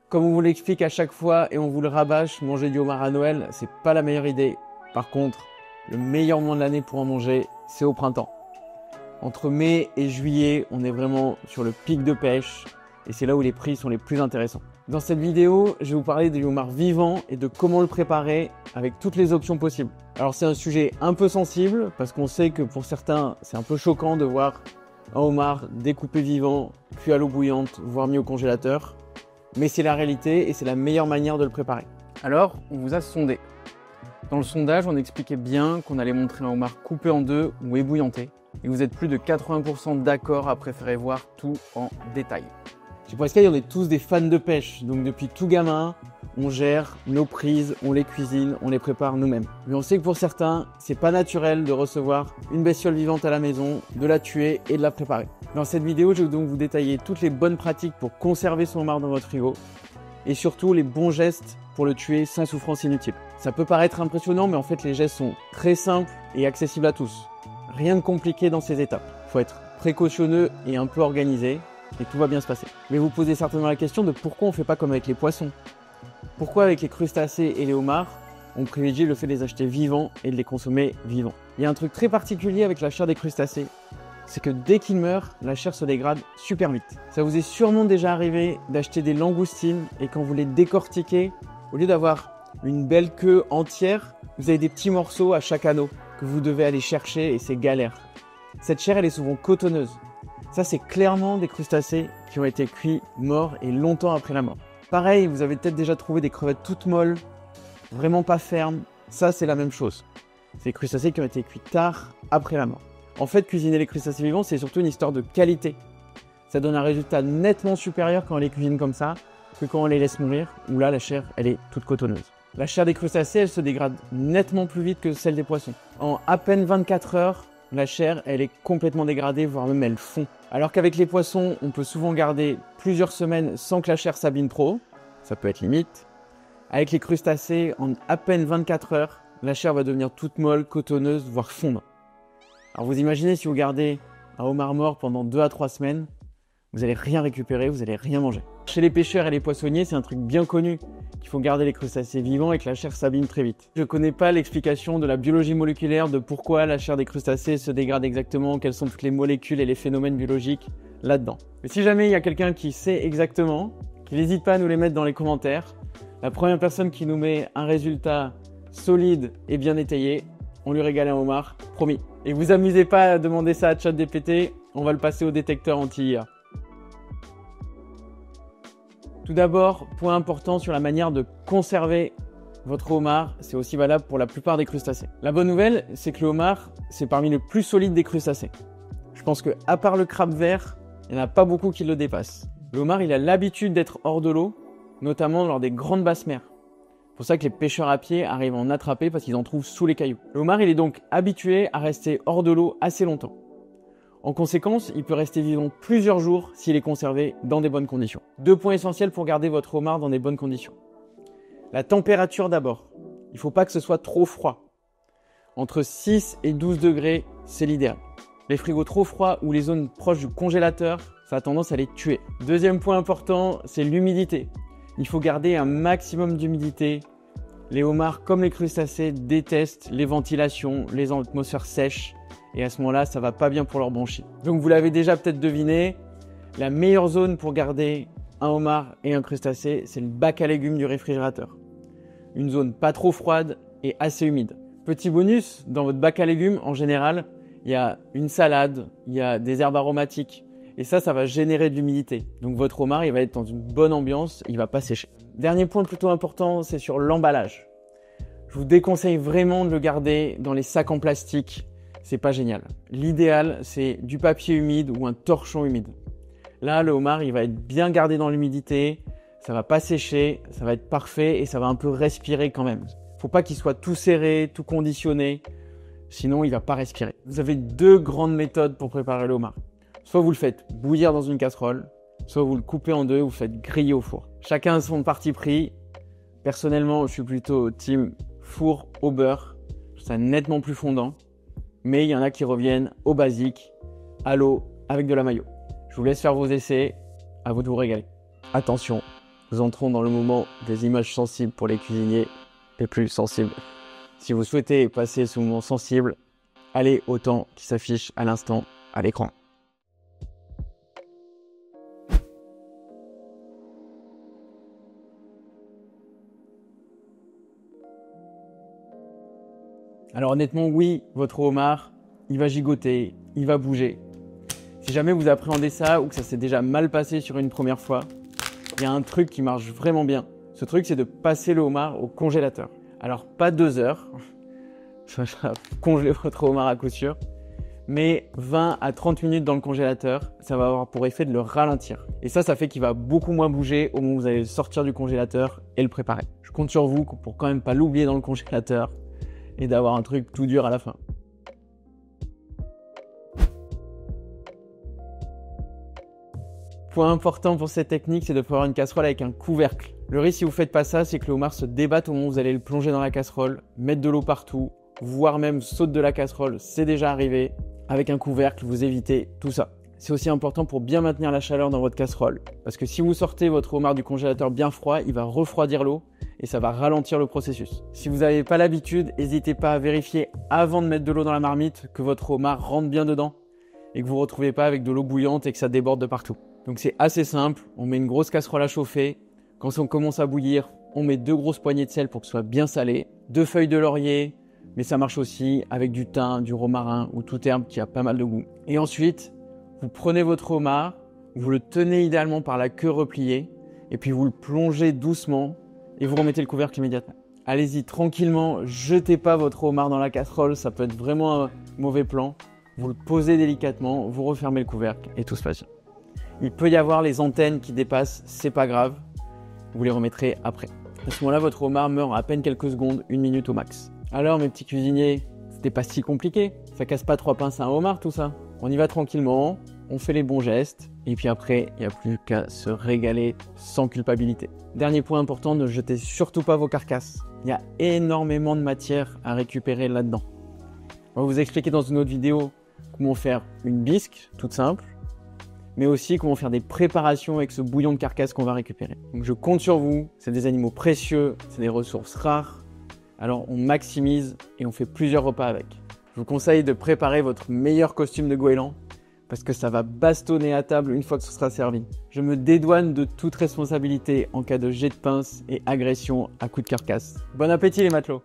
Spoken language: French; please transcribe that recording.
Comme on vous l'explique à chaque fois et on vous le rabâche, manger du homard à Noël, c'est pas la meilleure idée. Par contre, le meilleur moment de l'année pour en manger, c'est au printemps. Entre mai et juillet, on est vraiment sur le pic de pêche et c'est là où les prix sont les plus intéressants. Dans cette vidéo, je vais vous parler du homard vivant et de comment le préparer avec toutes les options possibles. Alors c'est un sujet un peu sensible parce qu'on sait que pour certains, c'est un peu choquant de voir un homard découpé vivant, cuit à l'eau bouillante, voire mis au congélateur. Mais c'est la réalité et c'est la meilleure manière de le préparer. Alors, on vous a sondé. Dans le sondage, on expliquait bien qu'on allait montrer un homard coupé en deux ou ébouillanté. Et vous êtes plus de 80% d'accord à préférer voir tout en détail. Chez Poiscaille, on est tous des fans de pêche. Donc depuis tout gamin, on gère nos prises, on les cuisine, on les prépare nous-mêmes. Mais on sait que pour certains, c'est pas naturel de recevoir une bestiole vivante à la maison, de la tuer et de la préparer. Dans cette vidéo, je vais donc vous détailler toutes les bonnes pratiques pour conserver son homard dans votre frigo et surtout les bons gestes pour le tuer sans souffrance inutile. Ça peut paraître impressionnant, mais en fait les gestes sont très simples et accessibles à tous. Rien de compliqué dans ces étapes. Il faut être précautionneux et un peu organisé et tout va bien se passer. Mais vous posez certainement la question de pourquoi on ne fait pas comme avec les poissons. Pourquoi avec les crustacés et les homards, on privilégie le fait de les acheter vivants et de les consommer vivants. Il y a un truc très particulier avec la chair des crustacés, c'est que dès qu'ils meurent, la chair se dégrade super vite. Ça vous est sûrement déjà arrivé d'acheter des langoustines et quand vous les décortiquez, au lieu d'avoir une belle queue entière, vous avez des petits morceaux à chaque anneau que vous devez aller chercher et c'est galère. Cette chair, elle est souvent cotonneuse. Ça, c'est clairement des crustacés qui ont été cuits morts et longtemps après la mort. Pareil, vous avez peut-être déjà trouvé des crevettes toutes molles, vraiment pas fermes. Ça, c'est la même chose. C'est des crustacés qui ont été cuits tard après la mort. En fait, cuisiner les crustacés vivants, c'est surtout une histoire de qualité. Ça donne un résultat nettement supérieur quand on les cuisine comme ça que quand on les laisse mourir, où là, la chair, elle est toute cotonneuse. La chair des crustacés, elle se dégrade nettement plus vite que celle des poissons. En à peine 24 heures, la chair, elle est complètement dégradée, voire même elle fond. Alors qu'avec les poissons, on peut souvent garder plusieurs semaines sans que la chair s'abîme trop. Ça peut être limite. Avec les crustacés, en à peine 24 heures, la chair va devenir toute molle, cotonneuse, voire fondre. Alors vous imaginez si vous gardez un homard mort pendant 2 à 3 semaines, vous n'allez rien récupérer, vous n'allez rien manger. Chez les pêcheurs et les poissonniers, c'est un truc bien connu qu'il faut garder les crustacés vivants et que la chair s'abîme très vite. Je ne connais pas l'explication de la biologie moléculaire de pourquoi la chair des crustacés se dégrade exactement, quelles sont toutes les molécules et les phénomènes biologiques là-dedans. Mais si jamais il y a quelqu'un qui sait exactement, qu'il n'hésite pas à nous les mettre dans les commentaires. La première personne qui nous met un résultat solide et bien détaillé, on lui régale un homard, promis. Et vous amusez pas à demander ça à ChatGPT, on va le passer au détecteur anti-IA. Tout d'abord, point important sur la manière de conserver votre homard, c'est aussi valable pour la plupart des crustacés. La bonne nouvelle, c'est que le homard, c'est parmi les plus solides des crustacés. Je pense que à part le crabe vert, il n'y en a pas beaucoup qui le dépassent. Le homard, il a l'habitude d'être hors de l'eau, notamment lors des grandes basses mers. C'est pour ça que les pêcheurs à pied arrivent à en attraper parce qu'ils en trouvent sous les cailloux. Le homard, il est donc habitué à rester hors de l'eau assez longtemps. En conséquence, il peut rester vivant plusieurs jours s'il est conservé dans des bonnes conditions. 2 points essentiels pour garder votre homard dans des bonnes conditions. La température d'abord. Il ne faut pas que ce soit trop froid. Entre 6 et 12 degrés, c'est l'idéal. Les frigos trop froids ou les zones proches du congélateur, ça a tendance à les tuer. Deuxième point important, c'est l'humidité. Il faut garder un maximum d'humidité. Les homards, comme les crustacés, détestent les ventilations, les atmosphères sèches. Et à ce moment-là, ça va pas bien pour leur bronchie. Donc vous l'avez déjà peut-être deviné, la meilleure zone pour garder un homard et un crustacé, c'est le bac à légumes du réfrigérateur. Une zone pas trop froide et assez humide. Petit bonus, dans votre bac à légumes, en général, il y a une salade, il y a des herbes aromatiques. Et ça va générer de l'humidité. Donc votre homard, il va être dans une bonne ambiance, il va pas sécher. Dernier point plutôt important, c'est sur l'emballage. Je vous déconseille vraiment de le garder dans les sacs en plastique. C'est pas génial. L'idéal, c'est du papier humide ou un torchon humide. Là, le homard, il va être bien gardé dans l'humidité, ça va pas sécher, ça va être parfait et ça va un peu respirer quand même. Faut pas qu'il soit tout serré, tout conditionné, sinon il va pas respirer. Vous avez 2 grandes méthodes pour préparer le homard. Soit vous le faites bouillir dans une casserole, soit vous le coupez en deux, vous le faites griller au four. Chacun a son parti pris. Personnellement, je suis plutôt team four au beurre. Je trouve ça nettement plus fondant. Mais il y en a qui reviennent au basique, à l'eau, avec de la mayo. Je vous laisse faire vos essais. À vous de vous régaler. Attention, nous entrons dans le moment des images sensibles pour les cuisiniers les plus sensibles. Si vous souhaitez passer ce moment sensible, allez au temps qui s'affiche à l'instant à l'écran. Alors honnêtement, oui, votre homard, il va gigoter, il va bouger. Si jamais vous appréhendez ça ou que ça s'est déjà mal passé sur une première fois, il y a un truc qui marche vraiment bien. Ce truc, c'est de passer le homard au congélateur. Alors pas 2 heures, ça va congeler votre homard à coup sûr, mais 20 à 30 minutes dans le congélateur, ça va avoir pour effet de le ralentir. Et ça fait qu'il va beaucoup moins bouger au moment où vous allez le sortir du congélateur et le préparer. Je compte sur vous pour quand même pas l'oublier dans le congélateur et d'avoir un truc tout dur à la fin. Point important pour cette technique, c'est de prévoir une casserole avec un couvercle. Le risque si vous ne faites pas ça, c'est que le homard se débatte au moment où vous allez le plonger dans la casserole, mettre de l'eau partout, voire même saute de la casserole, c'est déjà arrivé. Avec un couvercle, vous évitez tout ça. C'est aussi important pour bien maintenir la chaleur dans votre casserole. Parce que si vous sortez votre homard du congélateur bien froid, il va refroidir l'eau et ça va ralentir le processus. Si vous n'avez pas l'habitude, n'hésitez pas à vérifier avant de mettre de l'eau dans la marmite que votre homard rentre bien dedans et que vous ne vous retrouvez pas avec de l'eau bouillante et que ça déborde de partout. Donc c'est assez simple, on met une grosse casserole à chauffer. Quand ça commence à bouillir, on met 2 grosses poignées de sel pour que ce soit bien salé, 2 feuilles de laurier, mais ça marche aussi avec du thym, du romarin ou tout herbe qui a pas mal de goût. Et ensuite, vous prenez votre homard, vous le tenez idéalement par la queue repliée et puis vous le plongez doucement et vous remettez le couvercle immédiatement. Allez-y tranquillement, jetez pas votre homard dans la casserole, ça peut être vraiment un mauvais plan. Vous le posez délicatement, vous refermez le couvercle et tout se passe bien. Il peut y avoir les antennes qui dépassent, c'est pas grave, vous les remettrez après. À ce moment-là, votre homard meurt en à peine quelques secondes, 1 minute au max. Alors mes petits cuisiniers, c'était pas si compliqué, ça casse pas 3 pinces à un homard tout ça. On y va tranquillement, on fait les bons gestes, et puis après, il n'y a plus qu'à se régaler sans culpabilité. Dernier point important, ne jetez surtout pas vos carcasses. Il y a énormément de matière à récupérer là-dedans. On va vous expliquer dans une autre vidéo comment faire une bisque, toute simple, mais aussi comment faire des préparations avec ce bouillon de carcasse qu'on va récupérer. Donc je compte sur vous, c'est des animaux précieux, c'est des ressources rares, alors on maximise et on fait plusieurs repas avec. Je vous conseille de préparer votre meilleur costume de goéland parce que ça va bastonner à table une fois que ce sera servi. Je me dédouane de toute responsabilité en cas de jet de pince et agression à coups de carcasse. Bon appétit les matelots!